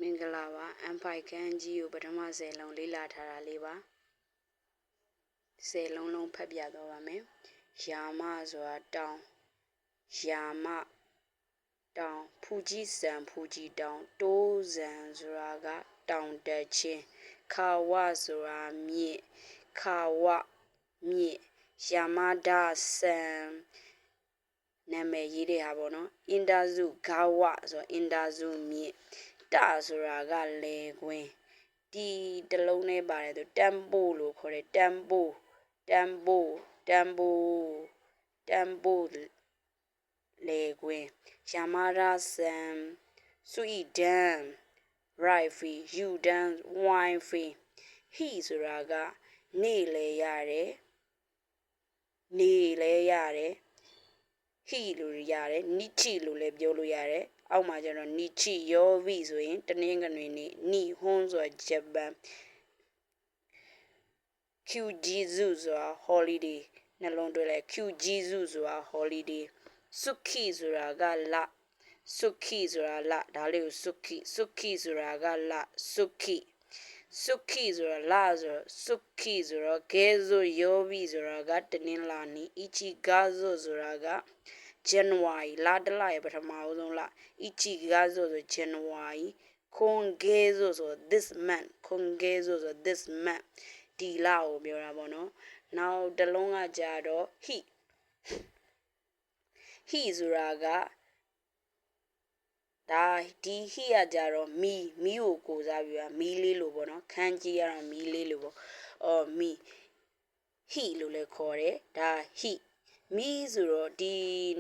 မင်္ဂလာပါအမ်ဖိုင်ခန်းကြီးကိုပထမ10လုံးလေးလာထားတာလေးပါ10လုံးဖတ်ပြတော့ပါမယ်ယာမဆိုတာတောင်ယာမတောင်ဖူကြီးစံဖူကြီးတောင်တိုးစံဆိုတာကတောင်တက်ချင်းခါဝဆိုတာမြစ်ခါဝမြစ်ယာမဒါစံနာမည်ရေးတဲ့ဟာပေါ့နော်အင်တာစုဂါဝဆိုအင်တာစုမြစ်တဆိုတာကလေကွင်းဒီတလုံးနဲ့ပါတယ်ဆိုတမ်ပိုလို့ခေါ်တယ်တမ်ပိုလေကွင်းယာမာရာဆန်ဆွီဒန်ရိုက်ဖီယူဒန်ဝိုင်းဖီဟီဆိုတာကနေလဲရတယ်နေလဲရတယ်ဟီလို့ရတယ်နိချီလို့လည်းပြောလို့ရတယ်အောက်မှာကျတော့နိချီယောဗီဆိုရင်တနင်္ဂနွေနေ့နိဟွန်းဆိုတာဂျပန်ကျူဂျီဇူဆိုတာ holiday နှလုံးတွဲလိုက်ကျူဂျီဇူဆိုတာ holiday ဆုခီဆိုတာကလဆုခီဆိုတာလဒါလေးကိုဆုခီဆိုတာကလဆုခီဆိုတာလဆိုဆုခီဆိုတော့ဂဲဆိုယောဗီဆိုတာကတနင်္လာနေ့အီချီဂါဆိုဆိုတာကJanuary လတလရဲ့ပထမဆုံးလ Ichigazo ဆို January ခွန်ဂဲဆို this month ခွန်ဂဲဆို this month ဒီလကိုပြောတာပေါ့နော်နောက်တစ်လုံးကကြတော့ he ဆိုတာကဒါဒီ he ကကြတော့မီကိုကိုစားပြီးမီလေးလို့ပေါ့နော်ခန်းကြီးရတော့မီလေးလို့ပေါ့မီ he လို့လည်းခေါ်တယ်ဒါ heမီဆိုတော့ဒီ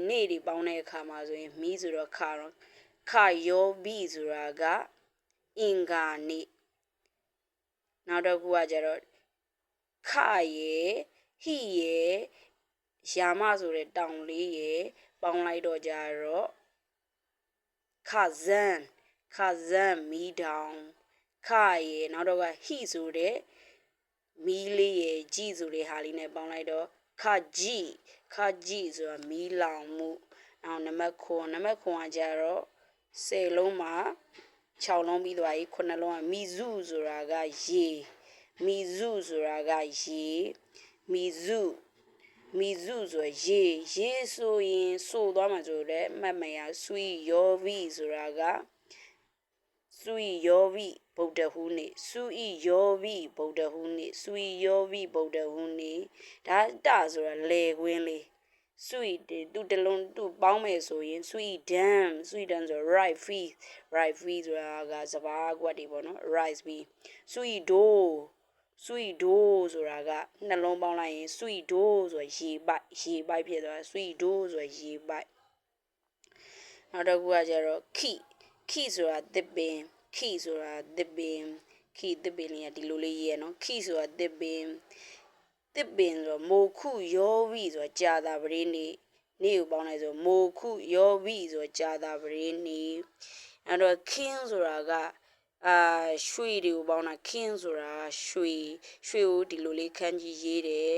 နေ့တွေပေါင်းတဲ့အခါမှာဆိုရင်မီဆိုတော့ခယောဘီဆိုတာကအင်္ဂါနေ့နောက်တစ်ခုကကြတော့ခရဲ့ဟိရဲ့ယာမဆိုတဲ့တောင်လေးရဲ့ပေါင်းလိုက်တော့ကြတော့ခဇန်မီတောင်ခရဲ့နောက်တော့ကဟိဆိုတဲ့မီလေးရဲ့ကြည်ဆိုတဲ့ဟာလေးနဲ့ပေါင်းလိုက်တော့ခကြီးဆိုတာမီးလောင်မှုနောက်နံပါတ်9ကကြတော့10လုံးမှာ6လုံးပြီးသွားပြီ9လုံးကမီဇုဆိုတာကရေမီဇုဆိုတာကရေမီဇုဆိုရေဆိုရင်ဆိုသွားမှာဆိုတော့မှတ်မရဆွီယောဗီဆိုတာကဆွီယောဗီဗုဒ္ဓဟူးနေ့ဆွီယောဗီဗုဒ္ဓဟူးနေ့ဒါတဆိုတာလေကွင်းလေးဆွီသူတလုံးသူပေါင်းမယ်ဆိုရင်ဆွီဒန်ဆို right feet ဆိုတာကစပါးကွက်တွေပေါ့နော် rice bee ဆွီဒိုဆိုတာကနှလုံးပေါင်းလိုက်ရင်ဆွီဒိုဆိုရေပိုက်ဖြစ်သွားဆွီဒိုဆိုရေပိုက်နောက်တစ်ခုကကျတော့ခိဆိုတာသစ်ပင်သစ်ပင်လေးကဒီလိုလေးရေးရနော်ခိဆိုတာသစ်ပင်ဆိုမိုခုယောဗီဆိုကြာတာပရိနေ့ကိုပေါင်းလိုက်ဆိုမိုခုယောဗီဆိုကြာတာပရိနေ့အဲ့တော့ခင်းဆိုတာကရွှေတွေကိုပေါင်းတာခင်းဆိုတာရွှေကိုဒီလိုလေးခန်းကြီးရေးတယ်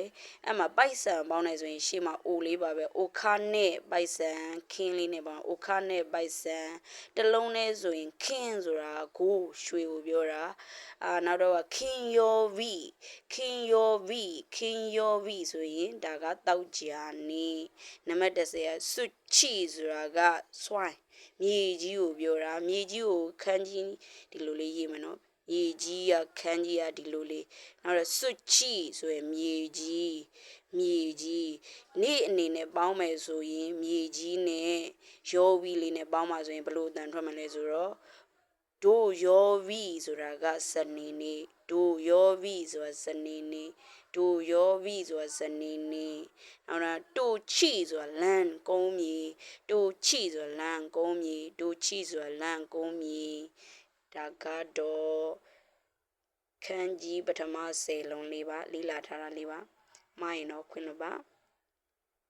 အဲ့မှာပိုက်ဆံပေါင်းနေဆိုရင်ရှေ့မှာအိုလေးပါပဲအိုခါနဲ့ပိုက်ဆံခင်းလေးနဲ့ပေါင်းအိုခါနဲ့ပိုက်ဆံတစ်လုံးနဲ့ဆိုရင်ခင်းဆိုတာကိုရွှေကိုပြောတာနောက်တော့ခင်းယောဗီဆိုရင်ဒါကတောက်ကြနေနံပါတ်10ကစွချီဆိုတာကစွိုင်းမြေကြီးကိုပြောတာမြေကြီးကိုခန်းကြီးဒီလိုလေးရေးမယ်နော်မြေကြီးကခန်းကြီးကဒီလိုလေးနောက်တော့စွချီဆိုရင်မြေကြီးနေ့အနေနဲ့ပေါင်းမယ်ဆိုရင်မြေကြီးနဲ့ယောဗီလေးနဲ့ပေါင်းမှာဆိုရင်ဘယ်လိုအတန်ထွက်မလဲဆိုတော့ဒိုယောဗီဆိုတာကစနေနေ့ဒိုယောဗီဆိုတာစနေနေ့နောက်တော့တိုချီဆိုတာလမ်းကုန်းမြေဒါကတော့ခန်းကြီးပထမ10လုံးလေးပါလေးလာထားတာလေးပါမရင်တော့ခွင့်လို့ပါ